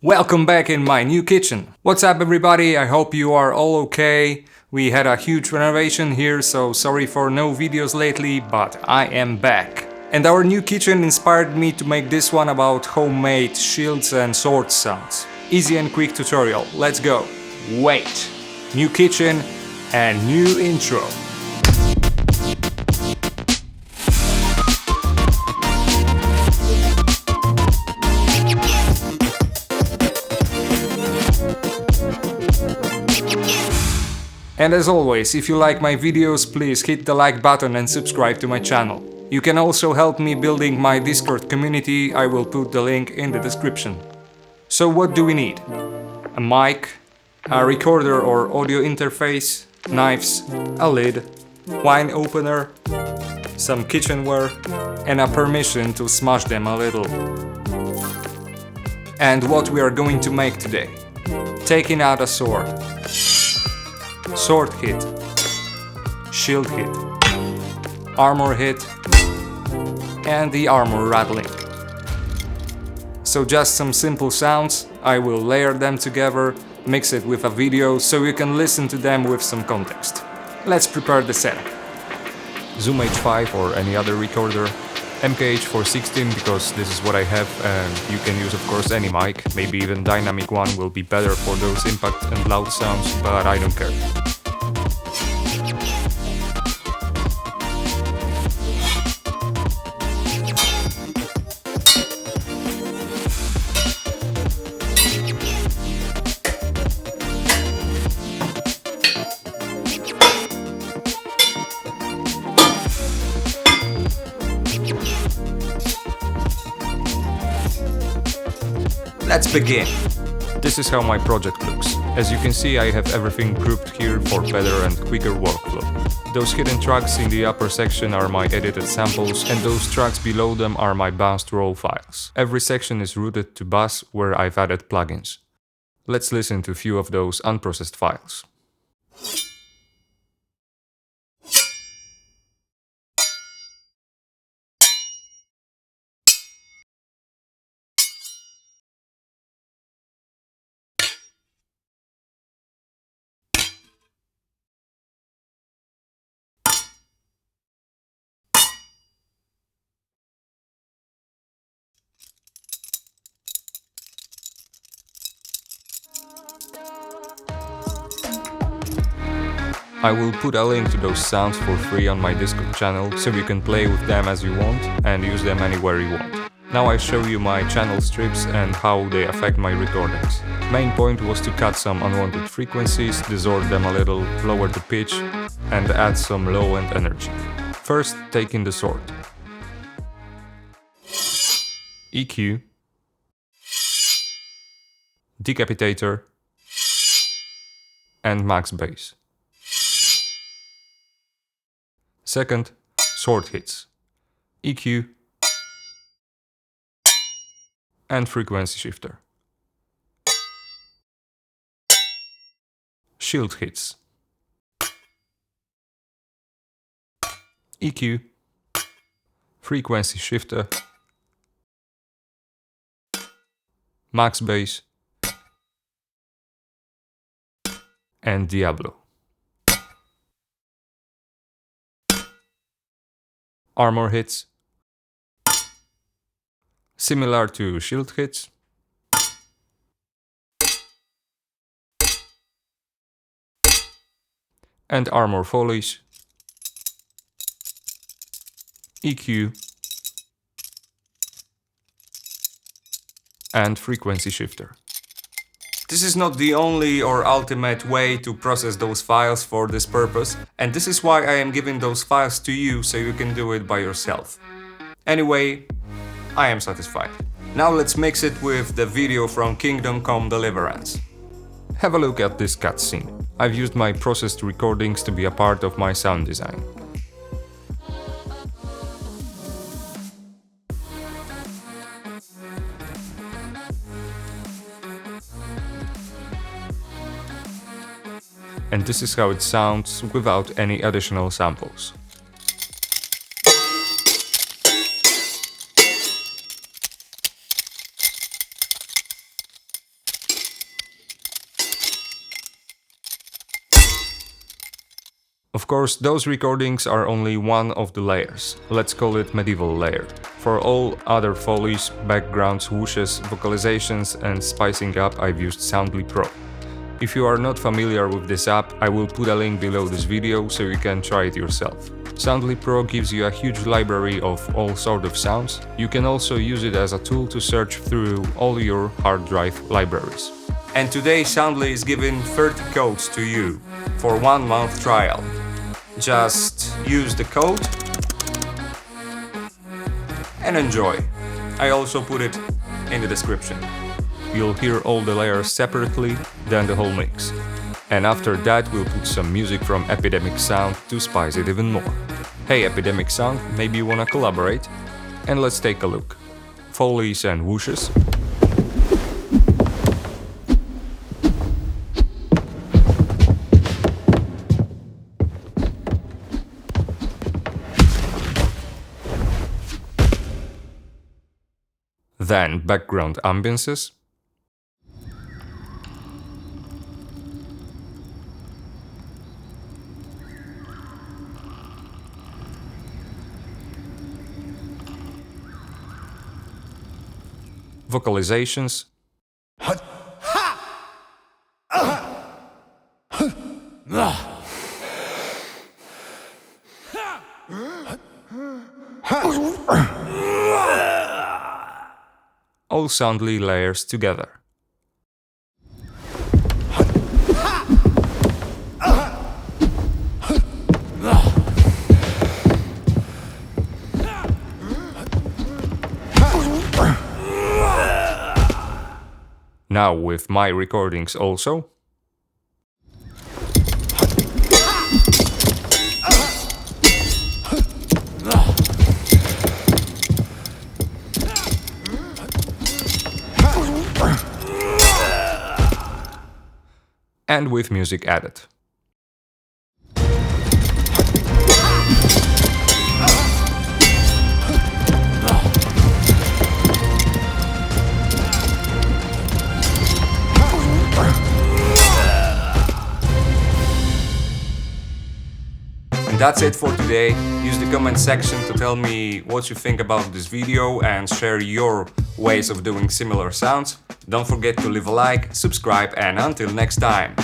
Welcome back in my new kitchen. What's up everybody, I hope you are all okay. We had a huge renovation here, so sorry for no videos lately, but I am back. And our new kitchen inspired me to make this one about homemade shields and sword sounds. Easy and quick tutorial, let's go. Wait, new kitchen and new intro. And as always, if you like my videos, please hit the like button and subscribe to my channel. You can also help me building my Discord community, I will put the link in the description. So what do we need? A mic, a recorder or audio interface, knives, a lid, wine opener, some kitchenware, and a permission to smash them a little. And what we are going to make today. Taking out a sword. Sword hit, shield hit, armor hit, and the armor rattling. So just some simple sounds, I will layer them together, mix it with a video so you can listen to them with some context. Let's prepare the setup. Zoom H5 or any other recorder, MKH416 because this is what I have, and you can use of course any mic, maybe even dynamic one will be better for those impact and loud sounds, but I don't care. Let's begin! This is how my project looks. As you can see, I have everything grouped here for better and quicker workflow. Those hidden tracks in the upper section are my edited samples, and those tracks below them are my bounced raw files. Every section is routed to bus where I've added plugins. Let's listen to a few of those unprocessed files. I will put a link to those sounds for free on my Discord channel, so you can play with them as you want and use them anywhere you want. Now I show you my channel strips and how they affect my recordings. Main point was to cut some unwanted frequencies, distort them a little, lower the pitch and add some low-end energy. First, taking the sword. EQ, decapitator and max bass. Second, sword hits, EQ and frequency shifter. Shield hits, EQ, frequency shifter, max bass and Diablo. Armor hits, similar to shield hits, and armor follies, EQ, and frequency shifter. This is not the only or ultimate way to process those files for this purpose, and this is why I am giving those files to you so you can do it by yourself. Anyway, I am satisfied. Now let's mix it with the video from Kingdom Come Deliverance. Have a look at this cutscene. I've used my processed recordings to be a part of my sound design. And this is how it sounds without any additional samples. Of course, those recordings are only one of the layers. Let's call it medieval layer. For all other follies, backgrounds, whooshes, vocalizations and spicing up, I've used Soundly Pro. If you are not familiar with this app, I will put a link below this video so you can try it yourself. Soundly Pro gives you a huge library of all sorts of sounds. You can also use it as a tool to search through all your hard drive libraries. And today Soundly is giving 30 codes to you for 1 month trial. Just use the code and enjoy. I also put it in the description. You'll hear all the layers separately, then the whole mix. And after that we'll put some music from Epidemic Sound to spice it even more. Hey Epidemic Sound, maybe you wanna collaborate? And let's take a look. Follies and whooshes. Then background ambiances. Vocalizations. All Soundly layers together. Now with my recordings also. And with music added. And that's it for today. Use the comment section to tell me what you think about this video and share your ways of doing similar sounds. Don't forget to leave a like, subscribe, and until next time.